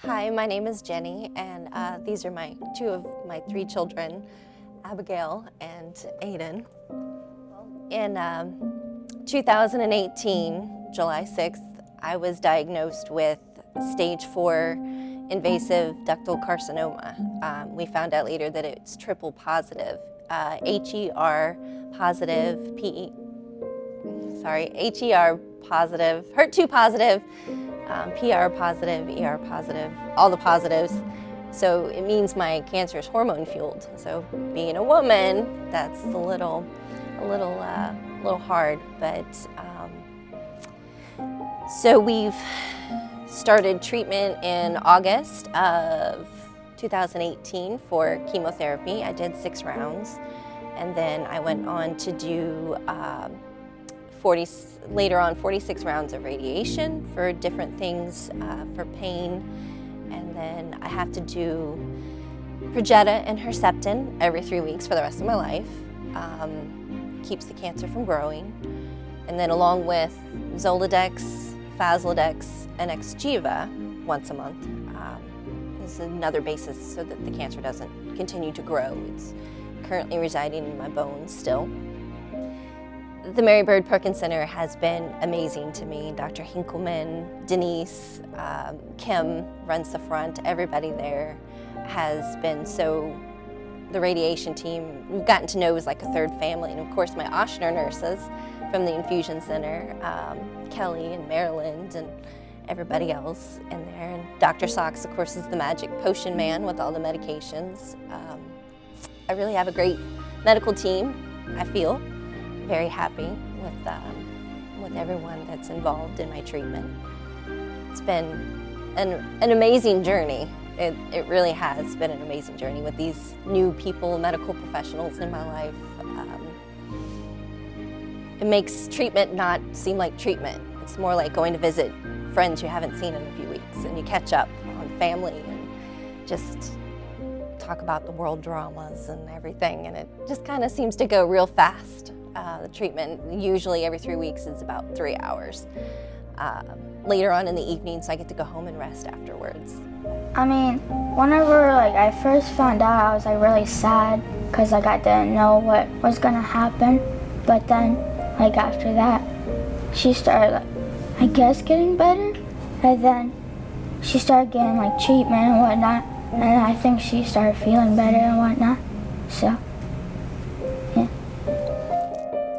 Hi, my name is Jenny, and these are two of my three children, Abigail and Aiden. In 2018, July 6th, I was diagnosed with stage 4 invasive ductal carcinoma. We found out later that it's triple positive, HER positive, HER positive, HER2 positive, PR positive, ER positive, all the positives. So it means my cancer is hormone fueled. So being a woman, that's a little hard. But so we've started treatment in August of 2018 for chemotherapy. I did 6 rounds, and then I went on to do 46 rounds of radiation for different things, for pain, and then I have to do Perjeta and Herceptin every 3 weeks for the rest of my life. Keeps the cancer from growing. And then along with Zoladex, Faslodex, and Xgeva once a month is another basis so that the cancer doesn't continue to grow. It's currently residing in my bones still. The Mary Bird Perkins Center has been amazing to me. Dr. Hinkleman, Denise, Kim runs the front. Everybody there has been the radiation team, we've gotten to know as like a third family. And of course my Ochsner nurses from the infusion center, Kelly and Maryland and everybody else in there. And Dr. Socks, of course, is the magic potion man with all the medications. I really have a great medical team, I feel. Very happy with everyone that's involved in my treatment. It's been an amazing journey. It really has been an amazing journey with these new people, medical professionals in my life. It makes treatment not seem like treatment. It's more like going to visit friends you haven't seen in a few weeks, and you catch up on family and just talk about the world dramas and everything, and it just kind of seems to go real fast. The treatment, usually every 3 weeks, is about 3 hours. Later on in the evenings, I get to go home and rest afterwards. I mean, whenever I first found out, I was really sad because I didn't know what was gonna happen. But then after that, she started I guess getting better, and then she started getting treatment and whatnot, and I think she started feeling better and whatnot. So.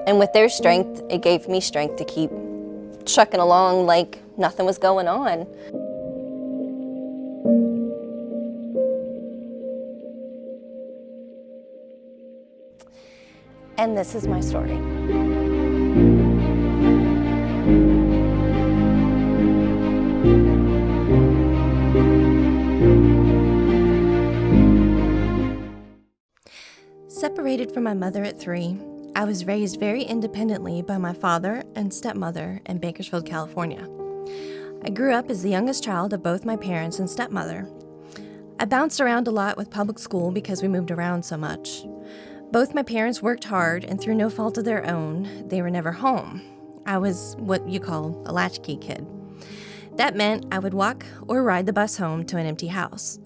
And with their strength, it gave me strength to keep trucking along like nothing was going on. And this is my story. Separated from my mother at 3, I was raised very independently by my father and stepmother in Bakersfield, California. I grew up as the youngest child of both my parents and stepmother. I bounced around a lot with public school because we moved around so much. Both my parents worked hard, and through no fault of their own, they were never home. I was what you call a latchkey kid. That meant I would walk or ride the bus home to an empty house.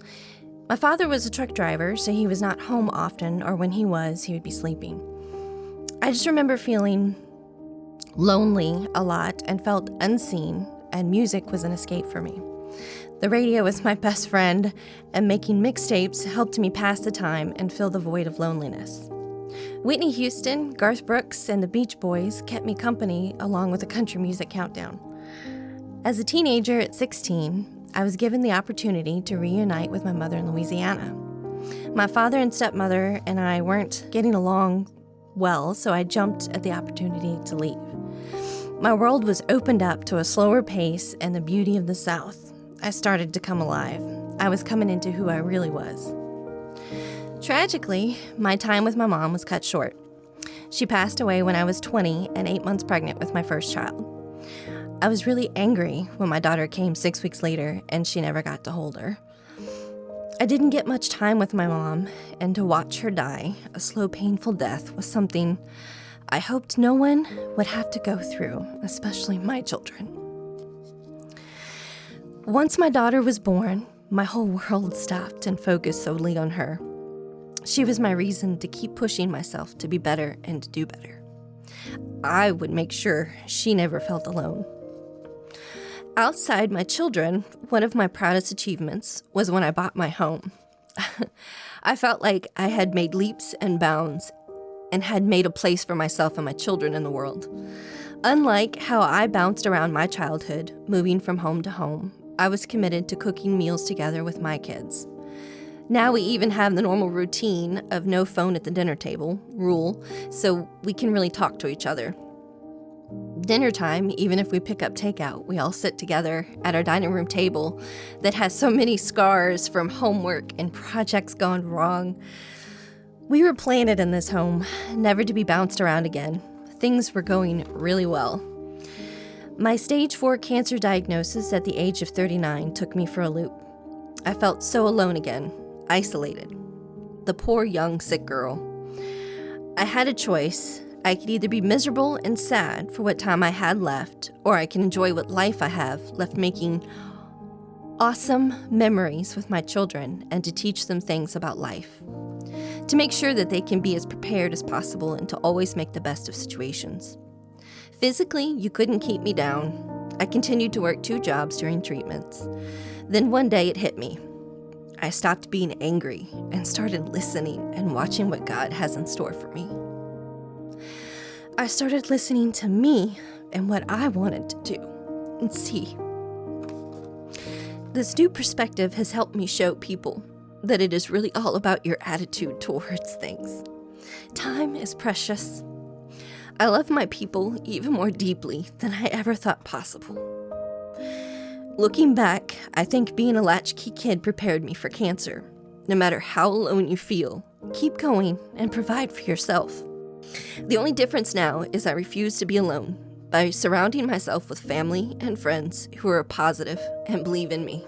My father was a truck driver, so he was not home often, or when he was, he would be sleeping. I just remember feeling lonely a lot and felt unseen, and music was an escape for me. The radio was my best friend, and making mixtapes helped me pass the time and fill the void of loneliness. Whitney Houston, Garth Brooks, and the Beach Boys kept me company along with a country music countdown. As a teenager at 16, I was given the opportunity to reunite with my mother in Louisiana. My father and stepmother and I weren't getting along well, so I jumped at the opportunity to leave. My world was opened up to a slower pace and the beauty of the South. I started to come alive. I was coming into who I really was. Tragically, my time with my mom was cut short. She passed away when I was 20 and 8 months pregnant with my first child. I was really angry when my daughter came 6 weeks later and she never got to hold her. I didn't get much time with my mom, and to watch her die, a slow, painful death, was something I hoped no one would have to go through, especially my children. Once my daughter was born, my whole world stopped and focused solely on her. She was my reason to keep pushing myself to be better and to do better. I would make sure she never felt alone. Outside my children, one of my proudest achievements was when I bought my home. I felt like I had made leaps and bounds and had made a place for myself and my children in the world. Unlike how I bounced around my childhood, moving from home to home, I was committed to cooking meals together with my kids. Now we even have the normal routine of no phone at the dinner table rule, so we can really talk to each other. Dinner time, even if we pick up takeout, we all sit together at our dining room table that has so many scars from homework and projects gone wrong. We were planted in this home, never to be bounced around again. Things were going really well. My stage 4 cancer diagnosis at the age of 39 took me for a loop. I felt so alone again, isolated. The poor young sick girl. I had a choice. I could either be miserable and sad for what time I had left, or I can enjoy what life I have left, making awesome memories with my children and to teach them things about life. To make sure that they can be as prepared as possible and to always make the best of situations. Physically, you couldn't keep me down. I continued to work 2 jobs during treatments. Then one day it hit me. I stopped being angry and started listening and watching what God has in store for me. I started listening to me and what I wanted to do and see. This new perspective has helped me show people that it is really all about your attitude towards things. Time is precious. I love my people even more deeply than I ever thought possible. Looking back, I think being a latchkey kid prepared me for cancer. No matter how alone you feel, keep going and provide for yourself. The only difference now is I refuse to be alone by surrounding myself with family and friends who are positive and believe in me.